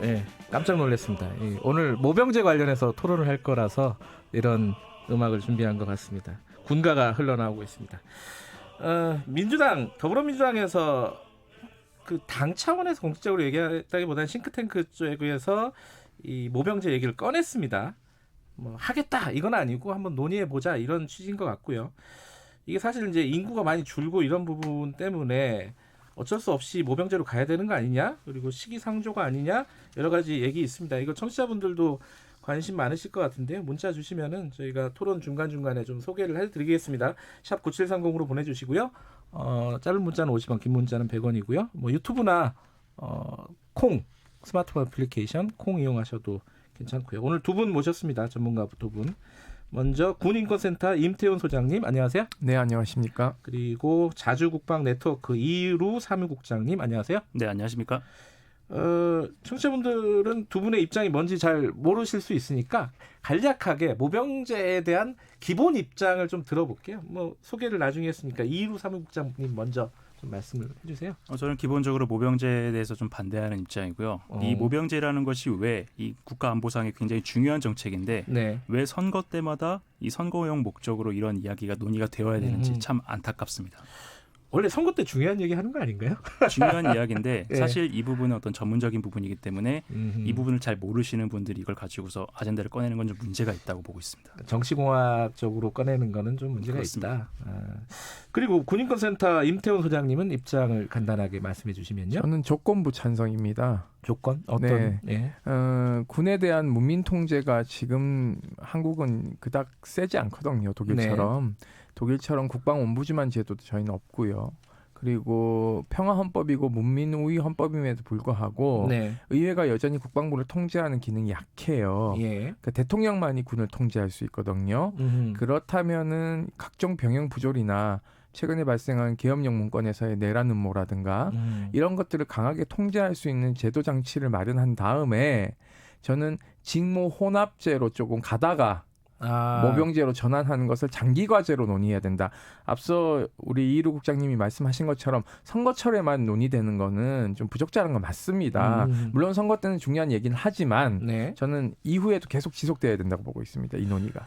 예, 깜짝 놀랐습니다. 오늘 모병제 관련해서 토론을 할 거라서 이런 음악을 준비한 것 같습니다. 군가가 흘러나오고 있습니다. 민주당, 더불어민주당에서 그 당 차원에서 공식적으로 얘기했다기보다는 싱크탱크 쪽에서 이 모병제 얘기를 꺼냈습니다. 뭐 하겠다 이건 아니고 한번 논의해 보자 이런 취지인 것 같고요. 이게 사실 이제 인구가 많이 줄고 이런 부분 때문에 어쩔 수 없이 모병제로 가야 되는 거 아니냐, 그리고 시기상조가 아니냐, 여러 가지 얘기 있습니다. 이거 청취자분들도 관심 많으실 것 같은데요. 문자 주시면은 저희가 토론 중간중간에 좀 소개를 해드리겠습니다. 샵 9730으로 보내주시고요. 짧은 문자는 50원, 긴 문자는 100원이고요. 뭐 유튜브나 콩, 스마트폰 애플리케이션 콩 이용하셔도 괜찮고요. 오늘 두 분 모셨습니다. 전문가 두 분. 먼저 군인권센터 임태훈 소장님, 안녕하세요. 네, 안녕하십니까. 그리고 자주국방네트워크 이루 사무국장님, 안녕하세요. 네, 안녕하십니까. 청취자분들은 두 분의 입장이 뭔지 잘 모르실 수 있으니까 간략하게 모병제에 대한 기본 입장을 좀 들어볼게요. 뭐 소개를 나중에 했으니까 이루 사무국장님 먼저 좀 말씀을 해주세요. 저는 기본적으로 모병제에 대해서 좀 반대하는 입장이고요. 이 모병제라는 것이 왜 이 국가안보상에 굉장히 중요한 정책인데 네. 왜 선거 때마다 이 선거용 목적으로 이런 이야기가 논의가 되어야 되는지 참 안타깝습니다. 원래 선거 때 중요한 얘기 하는 거 아닌가요? 중요한 이야기인데 네. 사실 이 부분은 어떤 전문적인 부분이기 때문에 이 부분을 잘 모르시는 분들이 이걸 가지고서 아젠다를 꺼내는 건 좀 문제가 있다고 보고 있습니다. 정치공학적으로 꺼내는 거는 좀 문제가 그렇습니다. 있다. 그리고 군인권센터 임태훈 소장님은 입장을 간단하게 말씀해 주시면요. 저는 조건부 찬성입니다. 조건? 어떤? 네. 예. 군에 대한 문민 통제가 지금 한국은 그닥 세지 않거든요. 독일처럼. 독일처럼 국방원부지만 제도도 저희는 없고요. 그리고 평화헌법이고 문민우위 헌법임에도 불구하고 네. 의회가 여전히 국방부를 통제하는 기능이 약해요. 예. 그러니까 대통령만이 군을 통제할 수 있거든요. 그렇다면은 각종 병영 부조리나 최근에 발생한 계엄령 문건에서의 내란 음모라든가 이런 것들을 강하게 통제할 수 있는 제도 장치를 마련한 다음에 저는 직무 혼합제로 조금 가다가 모병제로 전환하는 것을 장기과제로 논의해야 된다. 앞서 우리 이루 국장님이 말씀하신 것처럼 선거철에만 논의되는 거는 좀 부적절한 건 맞습니다. 물론 선거 때는 중요한 얘기는 하지만 네. 저는 이후에도 계속 지속돼야 된다고 보고 있습니다. 이 논의가.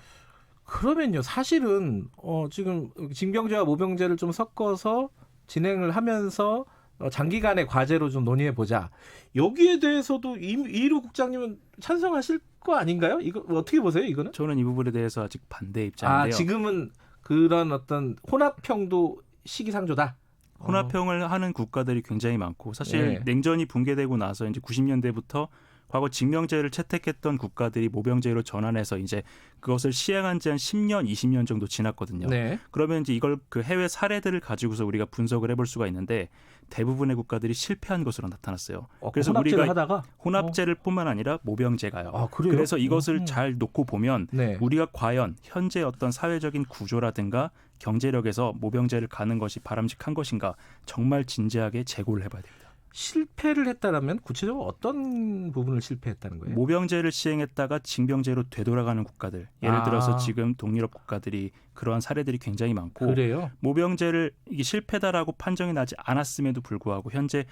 그러면요, 사실은 지금 징병제와 모병제를 좀 섞어서 진행을 하면서 장기간의 과제로 좀 논의해 보자. 여기에 대해서도 이루 국장님은 찬성하실 거 아닌가요? 이거 어떻게 보세요? 이거는? 저는 이 부분에 대해서 아직 반대 입장인데요. 지금은 그런 어떤 혼합형도 시기상조다. 혼합형을 하는 국가들이 굉장히 많고 사실 냉전이 붕괴되고 나서 이제 90년대부터 과거 징병제를 채택했던 국가들이 모병제로 전환해서 이제 그것을 시행한 지 한 10년, 20년 정도 지났거든요. 네. 그러면 이제 이걸 그 해외 사례들을 가지고서 우리가 분석을 해볼 수가 있는데 대부분의 국가들이 실패한 것으로 나타났어요. 그래서 우리가 하다가? 혼합제를 뿐만 아니라 모병제가요. 그래요? 그래서 이것을 잘 놓고 보면 네. 우리가 과연 현재 어떤 사회적인 구조라든가 경제력에서 모병제를 가는 것이 바람직한 것인가 정말 진지하게 재고를 해봐야 됩니다. 실패를 했다라면 구체적으로 어떤 부분을 실패했다는 거예요? 모병제를 시행했다가 징병제로 되돌아가는 국가들. 예를 들어서 지금 동유럽 국가들이 그러한 사례들이 굉장히 많고 그래요? 모병제를 이게 실패다라고 판정이 나지 않았음에도 불구하고 현재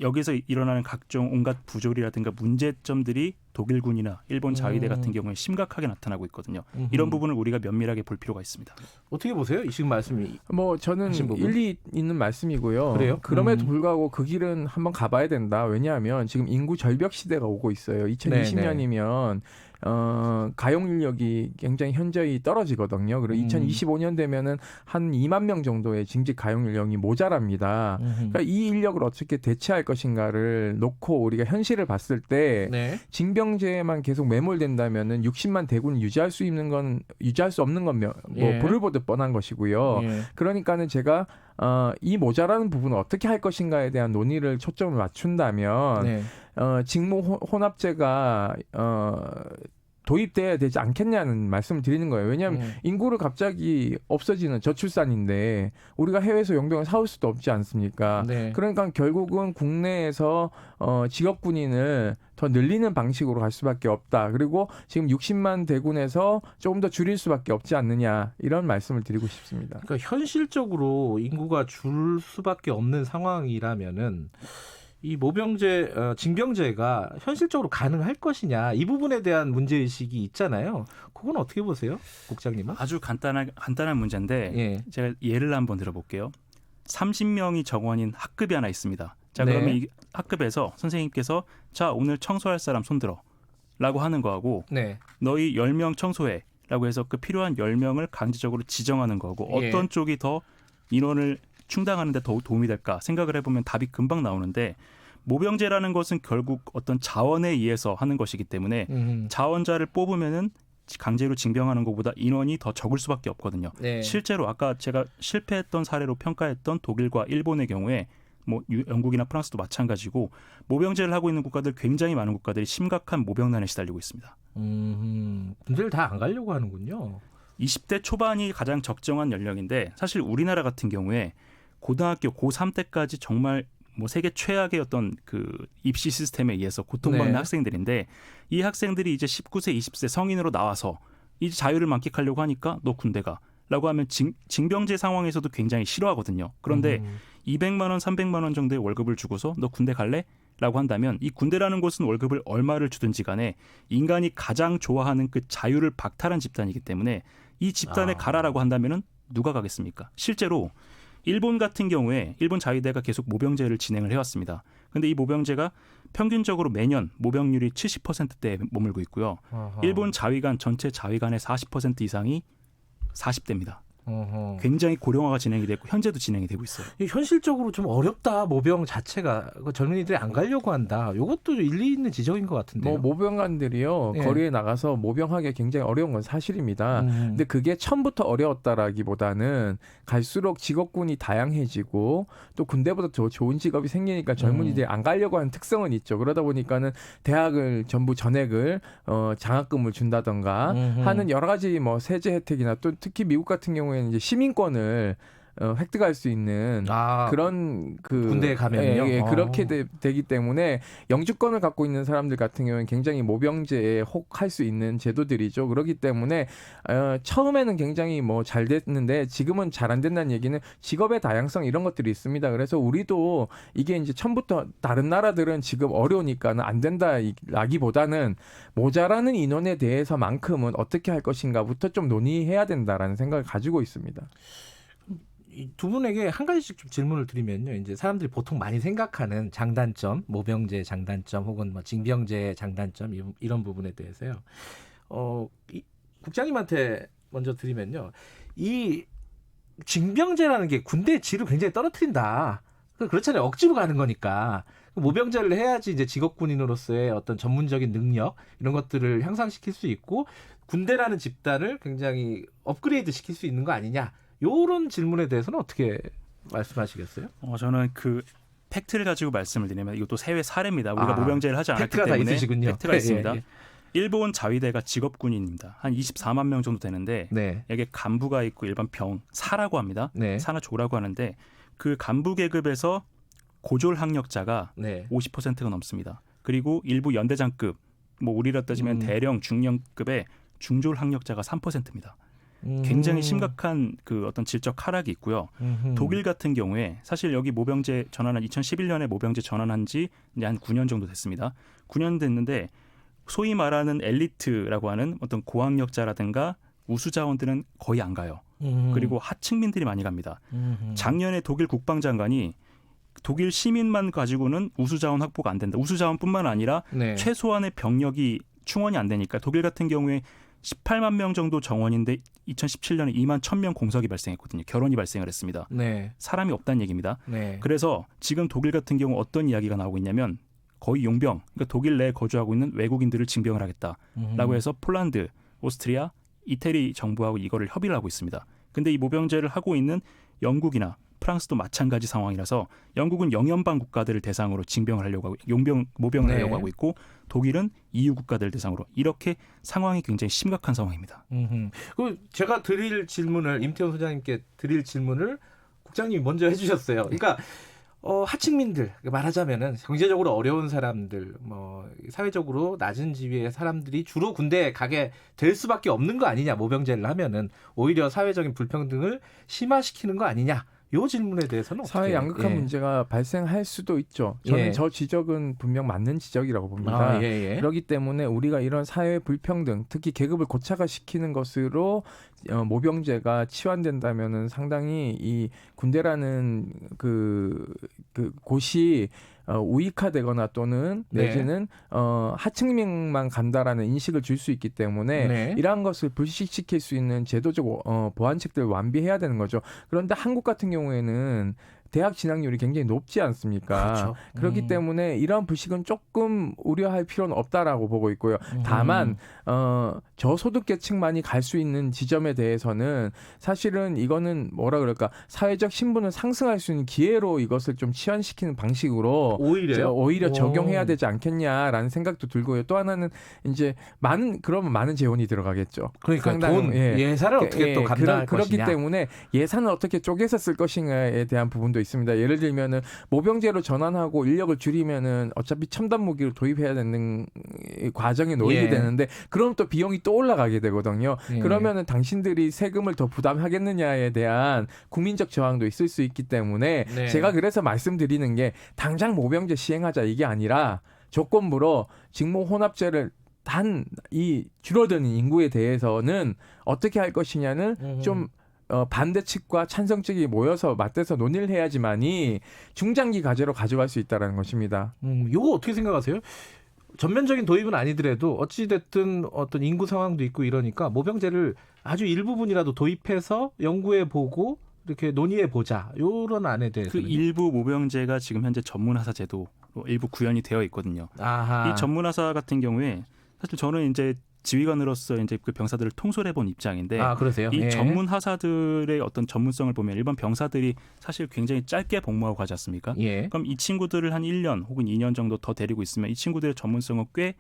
여기서 일어나는 각종 온갖 부조리라든가 문제점들이 독일군이나 일본 자위대 같은 경우에 심각하게 나타나고 있거든요. 이런 부분을 우리가 면밀하게 볼 필요가 있습니다. 어떻게 보세요? 이 지금 말씀이. 저는 일리 있는 말씀이고요. 그래요? 그럼에도 불구하고 그 길은 한번 가봐야 된다. 왜냐하면 지금 인구 절벽 시대가 오고 있어요. 2020년이면 가용 인력이 굉장히 현저히 떨어지거든요. 그리고 2025년 되면은 한 2만 명 정도의 징집 가용 인력이 모자랍니다. 그러니까 이 인력을 어떻게 대체할 것인가를 놓고 우리가 현실을 봤을 때 징병제에만 계속 매몰된다면은 60만 대군을 유지할 수 없는 건 불을 보듯 뻔한 것이고요. 그러니까는 제가 이 모자라는 부분을 어떻게 할 것인가에 대한 논의를 초점을 맞춘다면 직무 혼합제가 도입돼야 되지 않겠냐는 말씀을 드리는 거예요. 왜냐하면 인구를 갑자기 없어지는 저출산인데 우리가 해외에서 용병을 사올 수도 없지 않습니까? 그러니까 결국은 국내에서 직업 군인을 더 늘리는 방식으로 갈 수밖에 없다. 그리고 지금 60만 대군에서 조금 더 줄일 수밖에 없지 않느냐 이런 말씀을 드리고 싶습니다. 그러니까 현실적으로 인구가 줄 수밖에 없는 상황이라면은 이 모병제, 징병제가 현실적으로 가능할 것이냐 이 부분에 대한 문제의식이 있잖아요. 그건 어떻게 보세요, 국장님은? 아주 간단한 문제인데 예. 제가 예를 한번 들어볼게요. 30명이 정원인 학급이 하나 있습니다. 자, 네. 그러면 이 학급에서 선생님께서 자, 오늘 청소할 사람 손들어 라고 하는 거하고 네. 너희 10명 청소해 라고 해서 그 필요한 10명을 강제적으로 지정하는 거고 예. 어떤 쪽이 더 인원을 충당하는 데 더 도움이 될까 생각을 해보면 답이 금방 나오는데 모병제라는 것은 결국 어떤 자원에 의해서 하는 것이기 때문에 자원자를 뽑으면은 강제로 징병하는 것보다 인원이 더 적을 수밖에 없거든요. 네. 실제로 아까 제가 실패했던 사례로 평가했던 독일과 일본의 경우에 뭐 영국이나 프랑스도 마찬가지고 모병제를 하고 있는 국가들 굉장히 많은 국가들이 심각한 모병난에 시달리고 있습니다. 군대를 다 안 가려고 하는군요. 20대 초반이 가장 적정한 연령인데 사실 우리나라 같은 경우에 고등학교 고3 때까지 정말 뭐 세계 최악의 어떤 그 입시 시스템에 의해서 고통받는 네. 학생들인데 이 학생들이 이제 19세, 20세 성인으로 나와서 이제 자유를 만끽하려고 하니까 너 군대 가라고 하면 징병제 상황에서도 굉장히 싫어하거든요. 그런데 200만 원, 300만 원 정도의 월급을 주고서 너 군대 갈래? 라고 한다면 이 군대라는 곳은 월급을 얼마를 주든지 간에 인간이 가장 좋아하는 그 자유를 박탈한 집단이기 때문에 이 집단에 가라라고 한다면은 누가 가겠습니까? 실제로 일본 같은 경우에 일본 자위대가 계속 모병제를 진행을 해왔습니다. 그런데 이 모병제가 평균적으로 매년 모병률이 70%대에 머물고 있고요. 어허. 일본 자위관 전체 자위관의 40% 이상이 40대입니다. 어허. 굉장히 고령화가 진행이 됐고 현재도 진행이 되고 있어요. 현실적으로 좀 어렵다. 모병 자체가 젊은이들이 안 가려고 한다. 이것도 일리 있는 지적인 것 같은데요. 뭐 모병관들이요 예. 거리에 나가서 모병하기 굉장히 어려운 건 사실입니다. 근데 그게 처음부터 어려웠다라기보다는 갈수록 직업군이 다양해지고 또 군대보다 더 좋은 직업이 생기니까 젊은이들이 안 가려고 하는 특성은 있죠. 그러다 보니까는 대학을 전부 전액을 장학금을 준다던가 하는 여러 가지 뭐 세제 혜택이나 또 특히 미국 같은 경우에는 이제 시민권을 획득할 수 있는 그런 그 군대에 가면요. 예, 그렇게 되기 때문에 영주권을 갖고 있는 사람들 같은 경우는 굉장히 모병제에 혹할 수 있는 제도들이죠. 그렇기 때문에 처음에는 굉장히 뭐 잘 됐는데 지금은 잘 안 된다는 얘기는 직업의 다양성 이런 것들이 있습니다. 그래서 우리도 이게 이제 처음부터 다른 나라들은 지금 어려우니까는 안 된다라기보다는 모자라는 인원에 대해서만큼은 어떻게 할 것인가부터 좀 논의해야 된다라는 생각을 가지고 있습니다. 이 두 분에게 한 가지씩 좀 질문을 드리면요. 이제 사람들이 보통 많이 생각하는 장단점, 모병제 장단점 혹은 뭐 징병제 장단점 이런 부분에 대해서요. 국장님한테 먼저 드리면요. 이 징병제라는 게 군대의 질을 굉장히 떨어뜨린다. 그렇잖아요. 억지로 가는 거니까. 모병제를 해야지 이제 직업군인으로서의 어떤 전문적인 능력 이런 것들을 향상시킬 수 있고 군대라는 집단을 굉장히 업그레이드 시킬 수 있는 거 아니냐. 이런 질문에 대해서는 어떻게 말씀하시겠어요? 저는 그 팩트를 가지고 말씀을 드리면 이것도 해외 사례입니다. 우리가 모병제를 하지 않았기 팩트가 때문에 다 있으시군요. 팩트가 있습니다. 예. 일본 자위대가 직업군인입니다. 한 24만 명 정도 되는데 네. 여기에 간부가 있고 일반 사라고 합니다. 네. 사나 조라고 하는데 그 간부 계급에서 고졸 학력자가 네. 50%가 넘습니다. 그리고 일부 연대장급, 뭐 우리로 따지면 대령, 중령급의 중졸 학력자가 3%입니다. 굉장히 심각한 그 어떤 질적 하락이 있고요. 독일 같은 경우에 사실 여기 모병제 전환한 2011년에 모병제 전환한 지 이제 한 9년 정도 됐습니다. 9년 됐는데 소위 말하는 엘리트라고 하는 어떤 고학력자라든가 우수 자원들은 거의 안 가요. 그리고 하층민들이 많이 갑니다. 작년에 독일 국방장관이 독일 시민만 가지고는 우수 자원 확보가 안 된다. 우수 자원뿐만 아니라 네. 최소한의 병력이 충원이 안 되니까 독일 같은 경우에 18만 명 정도 정원인데 2017년에 2만 1,000명 공석이 발생했거든요. 결혼이 발생을 했습니다. 네. 사람이 없다는 얘기입니다. 네. 그래서 지금 독일 같은 경우 어떤 이야기가 나오고 있냐면 거의 용병, 그러니까 독일 내에 거주하고 있는 외국인들을 징병을 하겠다라고 해서 폴란드, 오스트리아, 이태리 정부하고 이거를 협의를 하고 있습니다. 근데 이 모병제를 하고 있는 영국이나 프랑스도 마찬가지 상황이라서 영국은 영연방 국가들을 대상으로 징병을 하려고 하고 모병을 하려고 하고 있고 독일은 EU 국가들 대상으로 이렇게 상황이 굉장히 심각한 상황입니다. 그 제가 드릴 질문을 임태훈 소장님께 드릴 질문을 국장님이 먼저 해주셨어요. 그러니까 하층민들 말하자면은 경제적으로 어려운 사람들, 뭐 사회적으로 낮은 지위의 사람들이 주로 군대에 가게 될 수밖에 없는 거 아니냐. 모병제를 하면은 오히려 사회적인 불평등을 심화시키는 거 아니냐. 이 질문에 대해서는 어떻게 사회 양극화 예. 문제가 발생할 수도 있죠. 저는 예. 저 지적은 분명 맞는 지적이라고 봅니다. 아, 예, 예. 그렇기 때문에 우리가 이런 사회 불평등, 특히 계급을 고착화시키는 것으로 모병제가 치환된다면은 상당히 이 군대라는 그 곳이 우익화되거나 또는 네. 내지는 하층민만 간다라는 인식을 줄 수 있기 때문에 네. 이러한 것을 불식시킬 수 있는 제도적 보완책들을 완비해야 되는 거죠. 그런데 한국 같은 경우에는 대학 진학률이 굉장히 높지 않습니까? 그렇죠. 그렇기 때문에 이러한 불식은 조금 우려할 필요는 없다라고 보고 있고요. 다만 저소득계층만이 갈 수 있는 지점에 대해서는 사실은 이거는 뭐라 그럴까 사회적 신분을 상승할 수 있는 기회로 이것을 좀 치환시키는 방식으로 오히려 적용해야 되지 않겠냐라는 생각도 들고요. 또 하나는 이제 그러면 많은 재원이 들어가겠죠. 그러니까 상당히, 예산을 어떻게 또 감당할 그렇기 것이냐. 때문에 예산을 어떻게 쪼개서 쓸 것인가에 대한 부분도 있습니다. 예를 들면은 모병제로 전환하고 인력을 줄이면은 어차피 첨단 무기를 도입해야 되는 과정에 놓이게 예. 되는데 그럼 또 비용이 또 올라가게 되거든요. 예. 그러면은 당신들이 세금을 더 부담하겠느냐에 대한 국민적 저항도 있을 수 있기 때문에 네. 제가 그래서 말씀드리는 게 당장 모병제 시행하자 이게 아니라 조건부로 직무 혼합제를 단 이 줄어드는 인구에 대해서는 어떻게 할 것이냐는 좀 반대 측과 찬성 측이 모여서 맞대서 논의를 해야지만이 중장기 과제로 가져갈 수 있다는 것입니다. 이거 어떻게 생각하세요? 전면적인 도입은 아니더라도 어찌 됐든 어떤 인구 상황도 있고 이러니까 모병제를 아주 일부분이라도 도입해서 연구해 보고 이렇게 논의해 보자. 이런 안에 대해서 그 일부 모병제가 지금 현재 전문하사 제도로 일부 구현이 되어 있거든요. 아하. 이 전문하사 같은 경우에 사실 저는 이제 지휘관으로서 이제 그 병사들을 통솔해 본 입장인데 그러세요? 이 예. 전문 하사들의 어떤 전문성을 보면 일반 병사들이 사실 굉장히 짧게 복무하고 가지 않습니까? 예. 그럼 이 친구들을 한 1년 혹은 2년 정도 더 데리고 있으면 이 친구들의 전문성은 꽤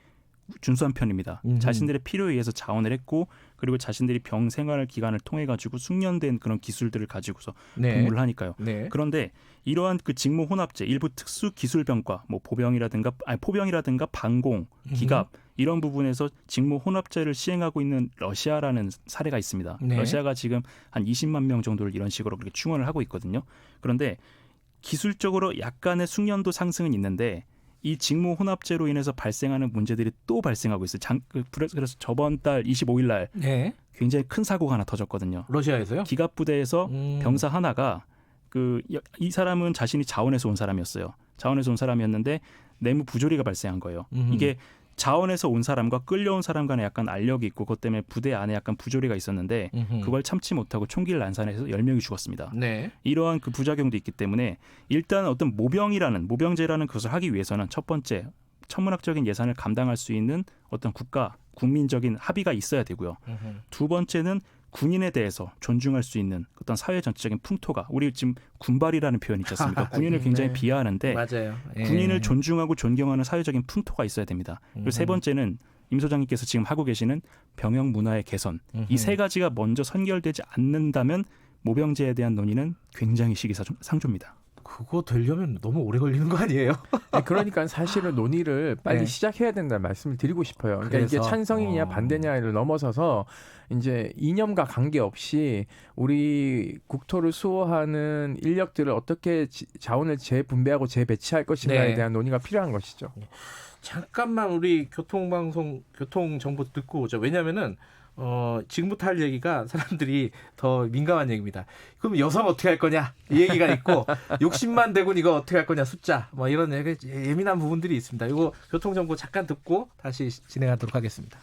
준수한 편입니다. 자신들의 필요에 의해서 자원을 했고 그리고 자신들이 병 생활 기간을 통해 가지고 숙련된 그런 기술들을 가지고서 네. 복무를 하니까요. 네. 그런데 이러한 그 직무 혼합제, 일부 특수 기술병과 뭐 포병이라든가 방공, 기갑 이런 부분에서 직무 혼합제를 시행하고 있는 러시아라는 사례가 있습니다. 네. 러시아가 지금 한 20만 명 정도를 이런 식으로 그렇게 충원을 하고 있거든요. 그런데 기술적으로 약간의 숙련도 상승은 있는데 이 직무 혼합제로 인해서 발생하는 문제들이 또 발생하고 있어요. 그래서 저번 달 25일 날 네. 굉장히 큰 사고가 하나 터졌거든요. 러시아에서요? 기갑 부대에서 병사 하나가 이 사람은 자신이 자원에서 온 사람이었어요. 자원에서 온 사람이었는데 내무 부조리가 발생한 거예요. 이게 자원에서 온 사람과 끌려온 사람 간에 약간 알력이 있고 그것 때문에 부대 안에 약간 부조리가 있었는데 그걸 참지 못하고 총기를 난사해서 10명이 죽었습니다. 네. 이러한 그 부작용도 있기 때문에 일단 어떤 모병제라는 것을 하기 위해서는 첫 번째 천문학적인 예산을 감당할 수 있는 어떤 국민적인 합의가 있어야 되고요. 두 번째는 군인에 대해서 존중할 수 있는 어떤 사회 전체적인 풍토가 우리 지금 군발이라는 표현이 있지 않습니까? 군인을 굉장히 네. 비하하는데 맞아요. 예. 군인을 존중하고 존경하는 사회적인 풍토가 있어야 됩니다. 그리고 세 번째는 임 소장님께서 지금 하고 계시는 병역 문화의 개선. 이 세 가지가 먼저 선결되지 않는다면 모병제에 대한 논의는 굉장히 시기상조입니다. 그거 되려면 너무 오래 걸리는 거 아니에요? 네, 그러니까 사실은 논의를 빨리 네. 시작해야 된다는 말씀을 드리고 싶어요. 그러니까 그래서, 이게 찬성이냐 반대냐를 넘어서서 이제 이념과 관계없이 우리 국토를 수호하는 인력들을 어떻게 자원을 재분배하고 재배치할 것인가에 네. 대한 논의가 필요한 것이죠. 잠깐만 우리 교통정보 듣고 오죠. 왜냐면은 지금부터 할 얘기가 사람들이 더 민감한 얘기입니다. 그럼 여성 어떻게 할 거냐 이 얘기가 있고 60만 대군 이거 어떻게 할 거냐 숫자 뭐 이런 예민한 부분들이 있습니다. 이거 교통정보 잠깐 듣고 다시 진행하도록 하겠습니다.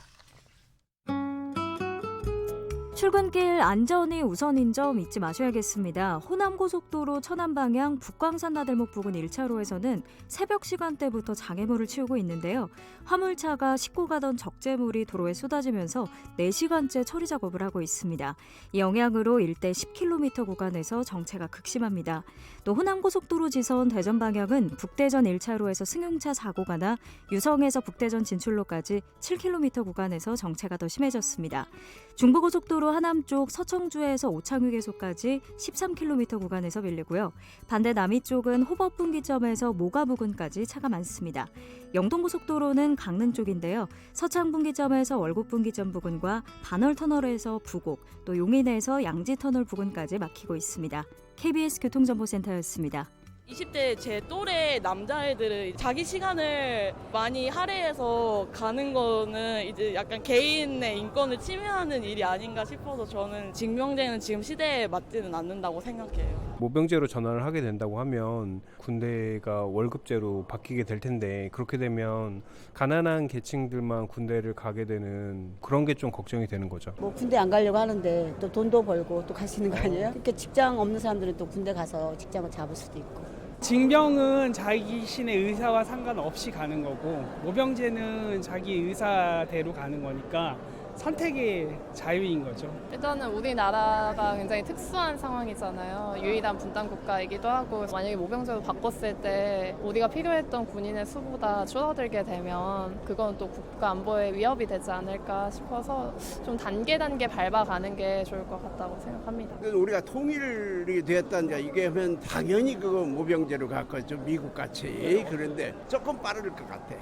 출근길 안전이 우선인 점 잊지 마셔야겠습니다. 호남고속도로 천안 방향 북광산 나들목 부근 1차로에서는 새벽 시간대부터 장애물을 치우고 있는데요. 화물차가 싣고 가던 적재물이 도로에 쏟아지면서 4시간째 처리 작업을 하고 있습니다. 이 영향으로 일대 10km 구간에서 정체가 극심합니다. 또 호남고속도로 지선 대전 방향은 북대전 1차로에서 승용차 사고가 나 유성에서 북대전 진출로까지 7km 구간에서 정체가 더 심해졌습니다. 중부고속도로 고속도로 하남 쪽 서청주에서 오창휴게소까지 13km 구간에서 밀리고요. 반대 남이 쪽은 호법분기점에서 모가 부근까지 차가 많습니다. 영동고속도로는 강릉 쪽인데요. 서창분기점에서 월곡분기점 부근과 반월터널에서 부곡, 또 용인에서 양지터널 부근까지 막히고 있습니다. KBS 교통정보센터였습니다. 20대 제 또래 남자애들은 자기 시간을 많이 할애해서 가는 거는 이제 약간 개인의 인권을 침해하는 일이 아닌가 싶어서 저는 징병제는 지금 시대에 맞지는 않는다고 생각해요. 모병제로 전환을 하게 된다고 하면 군대가 월급제로 바뀌게 될 텐데 그렇게 되면 가난한 계층들만 군대를 가게 되는 그런 게 좀 걱정이 되는 거죠. 뭐 군대 안 가려고 하는데 또 돈도 벌고 또 갈 수 있는 거 아니에요? 그렇게 직장 없는 사람들은 또 군대 가서 직장을 잡을 수도 있고. 징병은 자기 신의 의사와 상관없이 가는 거고 모병제는 자기 의사대로 가는 거니까 선택의 자유인 거죠. 일단은 우리나라가 굉장히 특수한 상황이잖아요. 유일한 분단 국가이기도 하고 만약에 모병제로 바꿨을 때 우리가 필요했던 군인의 수보다 줄어들게 되면 그건 또 국가 안보에 위협이 되지 않을까 싶어서 좀 단계 밟아가는 게 좋을 것 같다고 생각합니다. 우리가 통일이 되었다는 이게 하면 당연히 그거 모병제로 갈 거죠. 미국 같이. 그런데 조금 빠를 것 같아.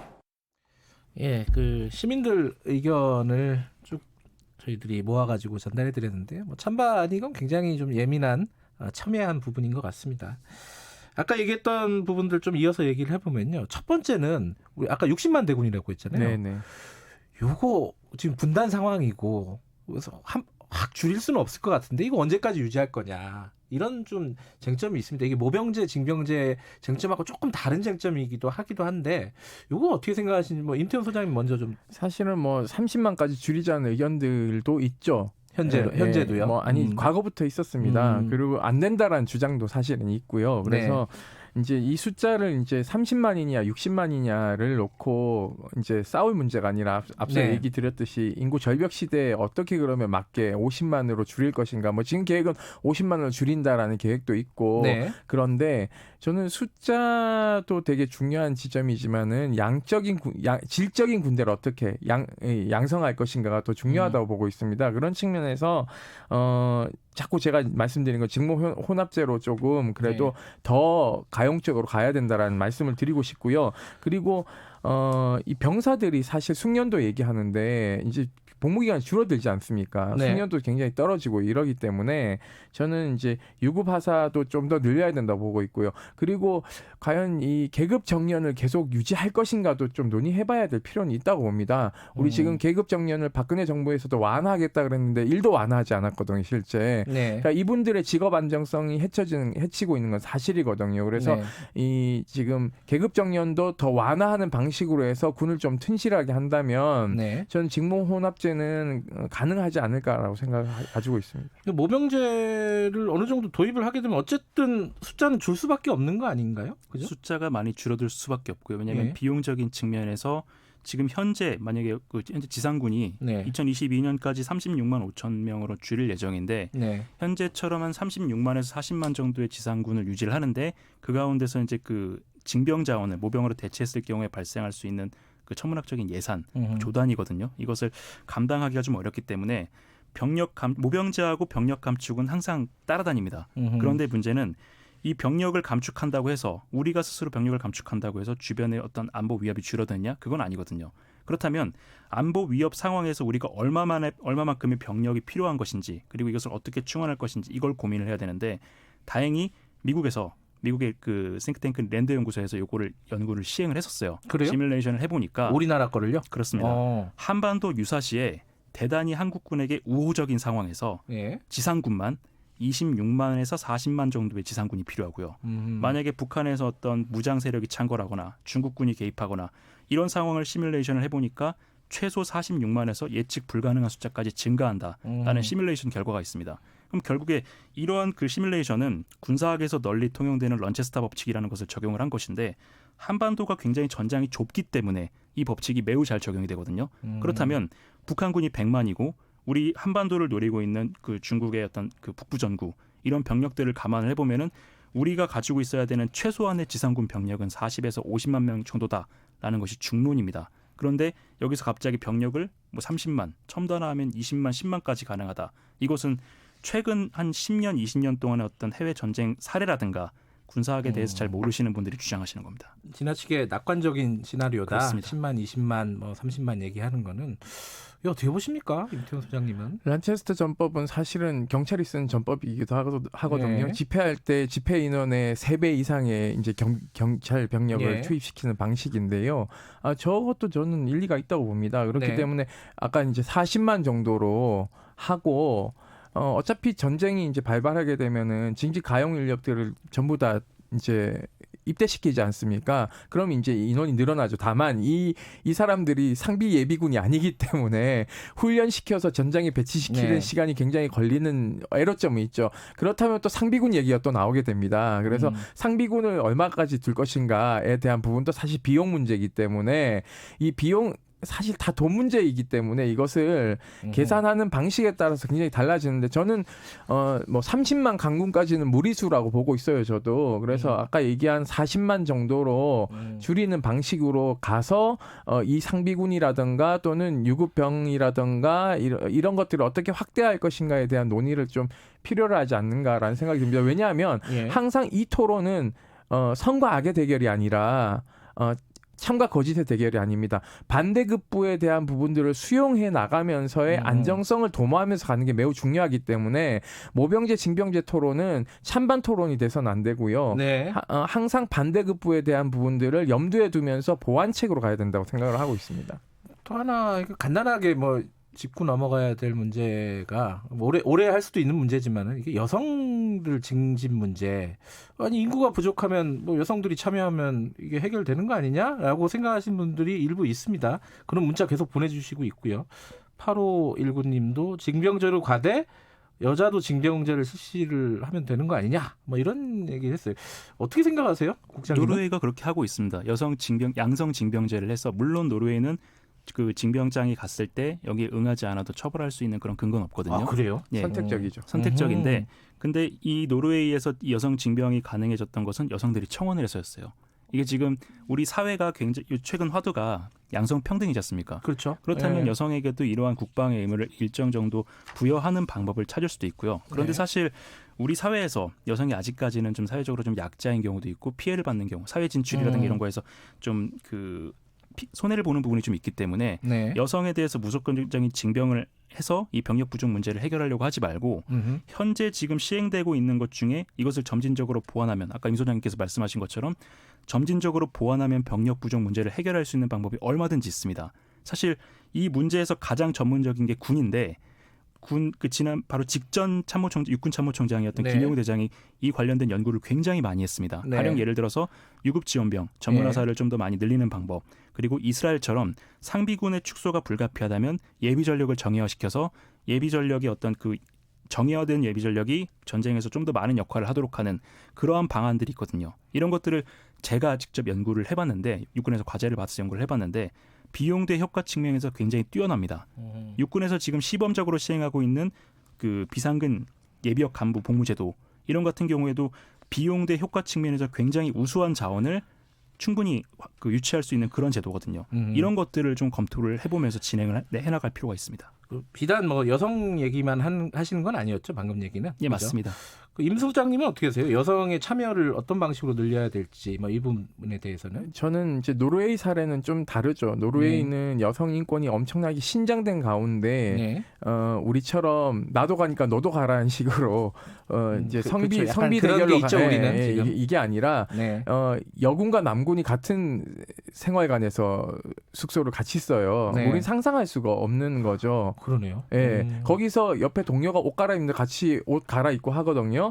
예, 그 시민들 의견을 쭉 저희들이 모아가지고 전달해드렸는데요. 뭐 찬반이 건 굉장히 좀 예민한 첨예한 부분인 것 같습니다. 아까 얘기했던 부분들 좀 이어서 얘기를 해보면요. 첫 번째는 우리 아까 60만 대군이라고 했잖아요. 네네. 요거 지금 분단 상황이고 그래서 확 줄일 수는 없을 것 같은데 이거 언제까지 유지할 거냐. 이런 좀 쟁점이 있습니다. 이게 모병제, 징병제 쟁점하고 조금 다른 쟁점이기도 하기도 한데 이거 어떻게 생각하시는지 뭐 임태훈 소장님 먼저 좀 사실은 뭐 30만까지 줄이자는 의견들도 있죠. 현재도요. 뭐 아니 과거부터 있었습니다. 그리고 안 된다라는 주장도 사실은 있고요. 그래서 이제 이 숫자를 이제 30만이냐 60만이냐를 놓고 이제 싸울 문제가 아니라 앞서 네. 얘기 드렸듯이 인구 절벽 시대에 어떻게 그러면 맞게 50만으로 줄일 것인가. 뭐 지금 계획은 50만으로 줄인다라는 계획도 있고 네. 그런데 저는 숫자도 되게 중요한 지점이지만은 질적인 군대를 어떻게 양성할 것인가가 더 중요하다고 보고 있습니다. 그런 측면에서 자꾸 제가 말씀드린 건 직무 혼합제로 조금 그래도 더 가용적으로 가야 된다라는 말씀을 드리고 싶고요. 그리고 이 병사들이 사실 숙련도 얘기하는데 이제 복무기간이 줄어들지 않습니까? 네. 숙련도 굉장히 떨어지고 이러기 때문에 저는 이제 유급 하사도 좀 더 늘려야 된다고 보고 있고요. 그리고 과연 이 계급 정년을 계속 유지할 것인가도 좀 논의해봐야 될 필요는 있다고 봅니다. 우리 지금 계급 정년을 박근혜 정부에서도 완화하겠다 그랬는데 1도 완화하지 않았거든요, 실제. 네. 그러니까 이분들의 직업 안정성이 해치고 있는 건 사실이거든요. 그래서 이 지금 계급 정년도 더 완화하는 방식으로 해서 군을 좀 튼실하게 한다면 저는 직무 혼합제는 가능하지 않을까라고 생각을 가지고 있습니다. 모병제를 어느 정도 도입을 하게 되면 어쨌든 숫자는 줄 수밖에 없는 거 아닌가요? 그죠? 숫자가 많이 줄어들 수밖에 없고요. 왜냐하면 비용적인 측면에서 지금 현재 만약에 현재 지상군이 2022년까지 36만 5천 명으로 줄일 예정인데 현재처럼 한 36만에서 40만 정도의 지상군을 유지를 하는데 그 가운데서 이제 그 징병 자원을 모병으로 대체했을 경우에 발생할 수 있는 그 천문학적인 예산 조단이거든요. 이것을 감당하기가 좀 어렵기 때문에 모병제하고 병력 감축은 항상 따라다닙니다. 그런데 문제는 이 병력을 감축한다고 해서 우리가 스스로 병력을 감축한다고 해서 주변의 어떤 안보 위협이 줄어드냐? 그건 아니거든요. 그렇다면 안보 위협 상황에서 우리가 얼마만큼의 병력이 필요한 것인지 그리고 이것을 어떻게 충원할 것인지 이걸 고민을 해야 되는데 다행히 미국의 그 싱크탱크 랜드 연구소에서 요거를 연구를 시행을 했었어요. 그래요? 시뮬레이션을 해보니까 우리나라 거를요? 그렇습니다. 한반도 유사시에 대단히 한국군에게 우호적인 상황에서 지상군만 26만에서 40만 정도의 지상군이 필요하고요. 만약에 북한에서 어떤 무장 세력이 창궐하거나 중국군이 개입하거나 이런 상황을 시뮬레이션을 해보니까 최소 46만에서 예측 불가능한 숫자까지 증가한다라는 시뮬레이션 결과가 있습니다. 그럼 결국에 이러한 그 시뮬레이션은 군사학에서 널리 통용되는 런체스타 법칙이라는 것을 적용을 한 것인데 한반도가 굉장히 전장이 좁기 때문에 이 법칙이 매우 잘 적용이 되거든요. 그렇다면 북한군이 100만이고 우리 한반도를 노리고 있는 그 중국의 어떤 그 북부 전구 이런 병력들을 감안을 해보면은 우리가 가지고 있어야 되는 최소한의 지상군 병력은 40에서 50만 명 정도다라는 것이 중론입니다. 그런데 여기서 갑자기 병력을 뭐 30만, 처음 하면 20만, 10만까지 가능하다. 이것은 최근 한 10년, 20년 동안의 어떤 해외 전쟁 사례라든가 군사학에 대해서 잘 모르시는 분들이 주장하시는 겁니다. 지나치게 낙관적인 시나리오다. 그렇습니다. 10만, 20만, 뭐 30만 얘기하는 거는 이거 어떻게 보십니까, 임태훈 소장님은? 란체스터 전법은 사실은 경찰이 쓴 전법이기도 하거든요. 네. 집회할 때 집회 인원의 3배 이상의 이제 경찰 병력을 예. 투입시키는 방식인데요. 저것도 저는 일리가 있다고 봅니다. 그렇기 네. 때문에 아까 이제 40만 정도로 하고 어차피 전쟁이 이제 발발하게 되면은 징집 가용 인력들을 전부 다 이제 입대시키지 않습니까? 그럼 이제 인원이 늘어나죠. 다만 이 사람들이 상비 예비군이 아니기 때문에 훈련시켜서 전장에 배치시키는 네. 시간이 굉장히 걸리는 애로점이 있죠. 그렇다면 또 상비군 얘기가 또 나오게 됩니다. 그래서 상비군을 얼마까지 둘 것인가에 대한 부분도 사실 비용 문제이기 때문에 이 비용 사실 다 돈 문제이기 때문에 이것을 계산하는 방식에 따라서 굉장히 달라지는데 저는 뭐 30만 강군까지는 무리수라고 보고 있어요. 저도. 그래서 아까 얘기한 40만 정도로 줄이는 방식으로 가서 이 상비군이라든가 또는 유급병이라든가 이런 것들을 어떻게 확대할 것인가에 대한 논의를 좀 필요로 하지 않는가라는 생각이 듭니다. 왜냐하면 예. 항상 이 토론은 선과 악의 대결이 아니라 참과 거짓의 대결이 아닙니다. 반대급부에 대한 부분들을 수용해 나가면서의 안정성을 도모하면서 가는 게 매우 중요하기 때문에 모병제, 징병제 토론은 찬반 토론이 돼서는 안 되고요. 네. 항상 반대급부에 대한 부분들을 염두에 두면서 보완책으로 가야 된다고 생각을 하고 있습니다. 또 하나 간단하게 뭐 짚고 넘어가야 될 문제가 오래 할 수도 있는 문제지만은 이게 여성들 징집 문제. 아니 인구가 부족하면 뭐 여성들이 참여하면 이게 해결되는 거 아니냐라고 생각하시는 분들이 일부 있습니다. 그런 문자 계속 보내주시고 있고요. 8519님도 징병제로 가되 여자도 징병제를 실시를 하면 되는 거 아니냐? 뭐 이런 얘기를 했어요. 어떻게 생각하세요, 국장님? 노르웨이가 그렇게 하고 있습니다. 양성 징병제를 해서 물론 노르웨이는 그 징병장이 갔을 때 여기에 응하지 않아도 처벌할 수 있는 그런 근거는 없거든요. 아, 그래요? 예. 선택적이죠. 선택적인데 근데 이 노르웨이에서 여성 징병이 가능해졌던 것은 여성들이 청원을 해서였어요. 이게 지금 우리 사회가 굉장히 최근 화두가 양성 평등이지 않습니까? 그렇죠. 그렇다면 예. 여성에게도 이러한 국방의 의무를 일정 정도 부여하는 방법을 찾을 수도 있고요. 그런데 네. 사실 우리 사회에서 여성이 아직까지는 좀 사회적으로 좀 약자인 경우도 있고 피해를 받는 경우, 사회 진출이라든가 이런 거에서 좀 손해를 보는 부분이 좀 있기 때문에 네. 여성에 대해서 무조건적인 징병을 해서 이 병력 부족 문제를 해결하려고 하지 말고 현재 지금 시행되고 있는 것 중에 이것을 점진적으로 보완하면 아까 임 소장님께서 말씀하신 것처럼 점진적으로 보완하면 병력 부족 문제를 해결할 수 있는 방법이 얼마든지 있습니다. 사실 이 문제에서 가장 전문적인 게 군인데 지난 바로 직전 육군 참모총장이었던 네. 김영우 대장이 이 관련된 연구를 굉장히 많이 했습니다. 네. 가령 예를 들어서 유급 지원병, 전문 화사를 좀 더 많이 늘리는 방법, 그리고 이스라엘처럼 상비군의 축소가 불가피하다면 예비 전력을 정예화시켜서 예비 전력의 어떤 그 정예화된 예비 전력이 전쟁에서 좀 더 많은 역할을 하도록 하는 그러한 방안들이 있거든요. 이런 것들을 제가 직접 연구를 해봤는데 육군에서 과제를 받아서 연구를 해봤는데 비용 대 효과 측면에서 굉장히 뛰어납니다. 육군에서 지금 시범적으로 시행하고 있는 그 비상근 예비역 간부 복무제도 이런 같은 경우에도 비용 대 효과 측면에서 굉장히 우수한 자원을 충분히 유치할 수 있는 그런 제도거든요. 이런 것들을 좀 검토를 해보면서 진행을 해나갈 필요가 있습니다. 비단 뭐 여성 얘기만 하시는 건 아니었죠, 방금 얘기는? 예, 그죠? 맞습니다. 임 소장님은 어떻게 하세요? 여성의 참여를 어떤 방식으로 늘려야 될지 뭐 이 부분에 대해서는? 저는 이제 노르웨이 사례는 좀 다르죠. 노르웨이는 여성 인권이 엄청나게 신장된 가운데 네. 우리처럼 나도 가니까 너도 가라는 식으로 이제 성비 그렇죠. 약간 성비 그런 대결로 게 있죠, 우리는 지금. 이게 아니라 네. 여군과 남군이 같은 생활관에서 숙소를 같이 써요. 네. 우린 상상할 수가 없는 거죠. 그러네요. 예, 거기서 옆에 동료가 옷 갈아입는데 같이 옷 갈아입고 하거든요.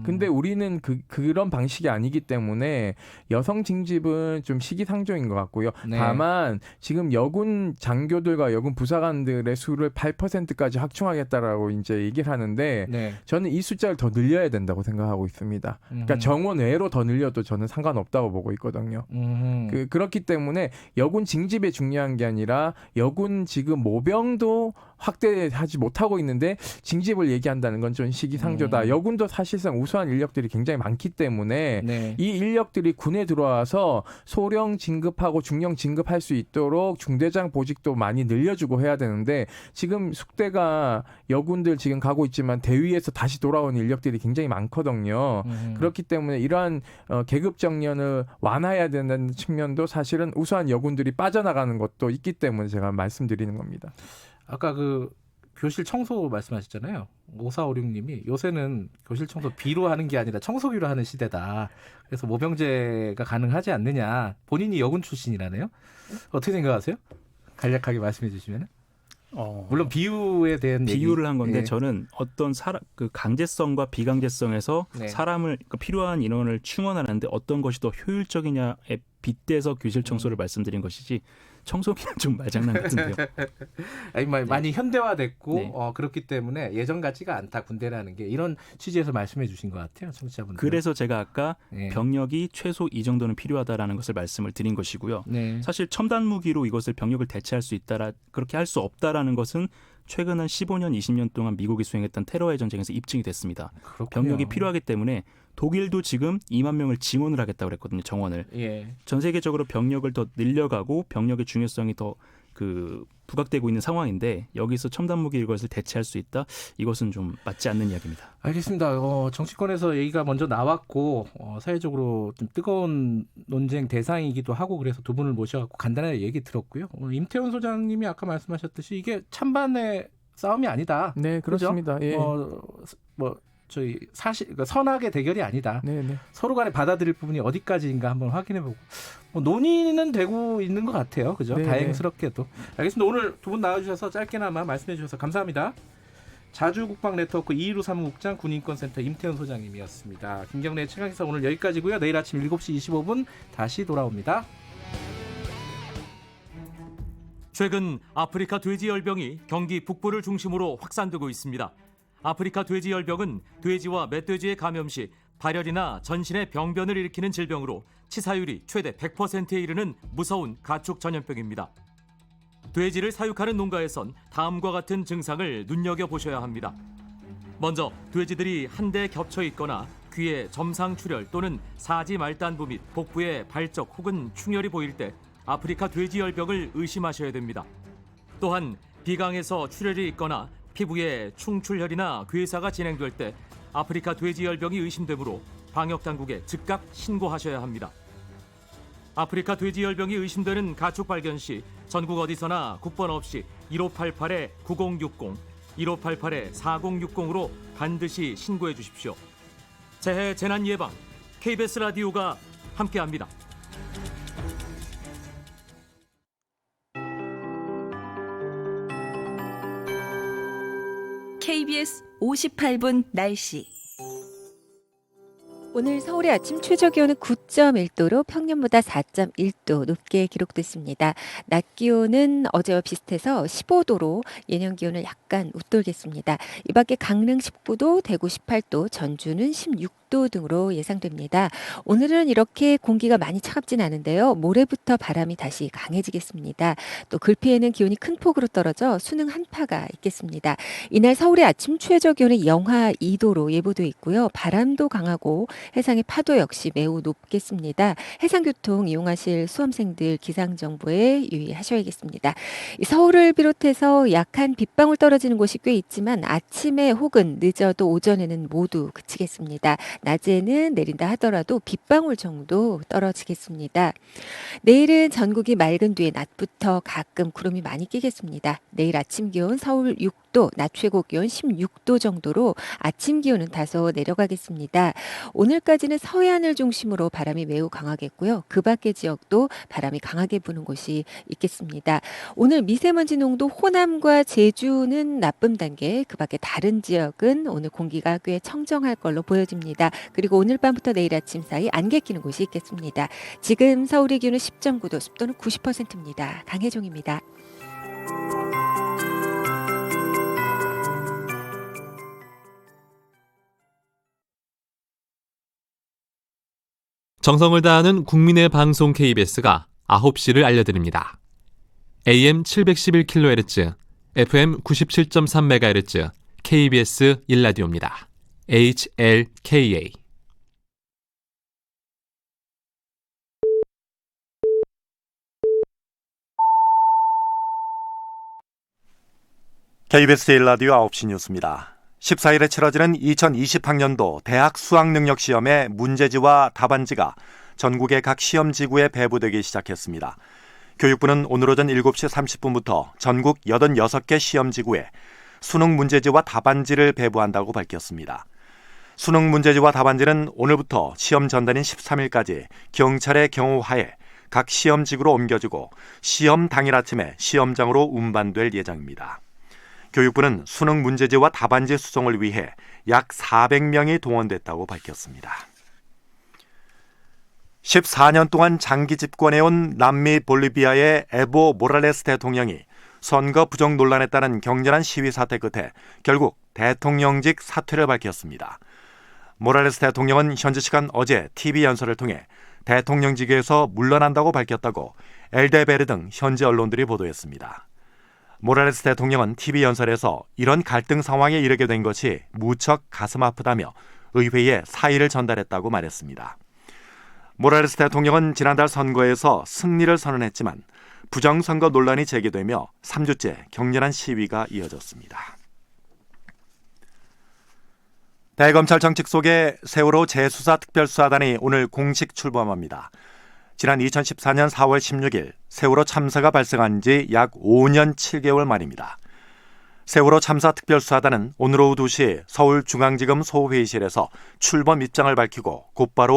근데 우리는 그런 방식이 아니기 때문에 여성 징집은 좀 시기상조인 것 같고요. 네. 다만 지금 여군 장교들과 여군 부사관들의 수를 8%까지 확충하겠다라고 이제 얘기를 하는데 네. 저는 이 숫자를 더 늘려야 된다고 생각하고 있습니다. 그러니까 정원 외로 더 늘려도 저는 상관없다고 보고 있거든요. 그렇기 때문에 여군 징집이 중요한 게 아니라 여군 지금 모병도 확대하지 못하고 있는데 징집을 얘기한다는 건 좀 시기상조다. 여군도 사실상 우수한 인력들이 굉장히 많기 때문에 네. 이 인력들이 군에 들어와서 소령 진급하고 중령 진급할 수 있도록 중대장 보직도 많이 늘려주고 해야 되는데 지금 숙대가 여군들 지금 가고 있지만 대위에서 다시 돌아온 인력들이 굉장히 많거든요. 그렇기 때문에 이러한 계급 정년을 완화해야 된다는 측면도 사실은 우수한 여군들이 빠져나가는 것도 있기 때문에 제가 말씀드리는 겁니다. 아까 그 교실 청소 말씀하셨잖아요. 5456님이 요새는 교실 청소 비로 하는 게 아니라 청소기로 하는 시대다. 그래서 모병제가 가능하지 않느냐. 본인이 여군 출신이라네요. 어떻게 생각하세요? 간략하게 말씀해 주시면. 물론 비유에 대한 비유를 한 건데 예. 저는 어떤 그 강제성과 비강제성에서 네. 사람을 필요한 인원을 충원하는데 어떤 것이 더 효율적이냐에 빗대서 교실 청소를 말씀드린 것이지 청소기는 좀 말장난 같은데요. 아니, 많이 현대화됐고 네. 그렇기 때문에 예전 같지가 않다 군대라는 게 이런 취지에서 말씀해 주신 것 같아요. 청취자분들. 그래서 제가 아까 네. 병력이 최소 이 정도는 필요하다라는 것을 말씀을 드린 것이고요. 네. 사실 첨단 무기로 이것을 병력을 대체할 수 있다라 그렇게 할 수 없다라는 것은 최근 한 15년, 20년 동안 미국이 수행했던 테러의 전쟁에서 입증이 됐습니다. 그렇군요. 병력이 필요하기 때문에 독일도 지금 2만 명을 지원을 하겠다고 그랬거든요. 정원을. 예. 전 세계적으로 병력을 더 늘려가고 병력의 중요성이 더 부각되고 있는 상황인데 여기서 첨단 무기 이것을 대체할 수 있다? 이것은 좀 맞지 않는 이야기입니다. 알겠습니다. 정치권에서 얘기가 먼저 나왔고 사회적으로 좀 뜨거운 논쟁 대상이기도 하고 그래서 두 분을 모셔갖고 간단하게 얘기 들었고요. 임태훈 소장님이 아까 말씀하셨듯이 이게 찬반의 싸움이 아니다. 네, 그렇습니다. 그죠? 예. 저희 그러니까 선악의 대결이 아니다. 네, 네. 서로 간에 받아들일 부분이 어디까지인가 한번 확인해보고 논의는 되고 있는 것 같아요. 그죠? 네. 다행스럽게도. 알겠습니다. 오늘 두 분 나와주셔서 짧게나마 말씀해 주셔서 감사합니다. 자주국방네트워크 이일우 사무국장 군인권센터 임태훈 소장님이었습니다. 김경래의 최강시사 오늘 여기까지고요. 내일 아침 7시 25분 다시 돌아옵니다. 최근 아프리카 돼지열병이 경기 북부를 중심으로 확산되고 있습니다. 아프리카 돼지열병은 돼지와 멧돼지에 감염 시 발열이나 전신에 병변을 일으키는 질병으로 치사율이 최대 100%에 이르는 무서운 가축 전염병입니다. 돼지를 사육하는 농가에선 다음과 같은 증상을 눈여겨보셔야 합니다. 먼저 돼지들이 한데 겹쳐 있거나 귀에 점상 출혈 또는 사지 말단부 및 복부에 발적 혹은 충혈이 보일 때 아프리카 돼지열병을 의심하셔야 됩니다. 또한 비강에서 출혈이 있거나 피부에 충출혈이나 괴사가 진행될 때 아프리카 돼지열병이 의심되므로 방역당국에 즉각 신고하셔야 합니다. 아프리카 돼지열병이 의심되는 가축 발견 시 전국 어디서나 국번 없이 1588-9060, 1588-4060으로 반드시 신고해 주십시오. 재해 재난 예방, KBS 라디오가 함께합니다. KBS 58분 날씨. 오늘 서울의 아침 최저 기온은 9.1도로 평년보다 4.1도 높게 기록됐습니다. 낮 기온은 어제와 비슷해서 15도로 예년 기온을 약간 웃돌겠습니다. 이 밖에 강릉 19도, 대구 18도, 전주는 16도 등으로 예상됩니다. 오늘은 이렇게 공기가 많이 차갑진 않은데요. 모레부터 바람이 다시 강해지겠습니다. 또 글피에는 기온이 큰 폭으로 떨어져 수능 한파가 있겠습니다. 이날 서울의 아침 최저 기온은 영하 2도로 예보돼 있고요. 바람도 강하고 해상의 파도 역시 매우 높겠습니다. 해상교통 이용하실 수험생들 기상정보에 유의하셔야겠습니다. 서울을 비롯해서 약한 빗방울 떨어지는 곳이 꽤 있지만 아침에 혹은 늦어도 오전에는 모두 그치겠습니다. 낮에는 내린다 하더라도 빗방울 정도 떨어지겠습니다. 내일은 전국이 맑은 뒤에 낮부터 가끔 구름이 많이 끼겠습니다. 내일 아침 기온 서울 6도, 낮 최고 기온 16도 정도로 아침 기온은 다소 내려가겠습니다. 오늘까지는 서해안을 중심으로 바람이 매우 강하겠고요. 그 밖의 지역도 바람이 강하게 부는 곳이 있겠습니다. 오늘 미세먼지 농도 호남과 제주는 나쁨 단계, 그 밖에 다른 지역은 오늘 공기가 꽤 청정할 걸로 보여집니다. 그리고 오늘 밤부터 내일 아침 사이 안개 끼는 곳이 있겠습니다. 지금 서울의 기온은 10.9도, 습도는 90%입니다. 강혜종입니다. 정성을 다하는 국민의 방송 KBS가 9시를 알려드립니다. AM 711kHz, FM 97.3MHz KBS 1라디오입니다. HLKA. KBS 1라디오 9시 뉴스입니다. 14일에 치러지는 2020학년도 대학 수학능력시험의 문제지와 답안지가 전국의 각 시험지구에 배부되기 시작했습니다. 교육부는 오늘 오전 7시 30분부터 전국 86개 시험지구에 수능 문제지와 답안지를 배부한다고 밝혔습니다. 수능 문제지와 답안지는 오늘부터 시험 전날인 13일까지 경찰의 경호하에 각 시험지구로 옮겨지고 시험 당일 아침에 시험장으로 운반될 예정입니다. 교육부는 수능 문제지와 답안지 수송을 위해 약 400명이 동원됐다고 밝혔습니다. 14년 동안 장기 집권해온 남미 볼리비아의 에보 모랄레스 대통령이 선거 부정 논란에 따른 격렬한 시위 사태 끝에 결국 대통령직 사퇴를 밝혔습니다. 모랄레스 대통령은 현지 시간 어제 TV 연설을 통해 대통령직에서 물러난다고 밝혔다고 엘데베르 등 현지 언론들이 보도했습니다. 모랄레스 대통령은 TV 연설에서 이런 갈등 상황에 이르게 된 것이 무척 가슴 아프다며 의회에 사의를 전달했다고 말했습니다. 모랄레스 대통령은 지난달 선거에서 승리를 선언했지만 부정선거 논란이 제기되며 3주째 격렬한 시위가 이어졌습니다. 대검찰청 직속의 세월호 재수사 특별수사단이 오늘 공식 출범합니다. 지난 2014년 4월 16일 세월호 참사가 발생한 지 약 5년 7개월 만입니다. 세월호 참사 특별수사단은 오늘 오후 2시 서울중앙지검 소회의실에서 출범 입장을 밝히고 곧바로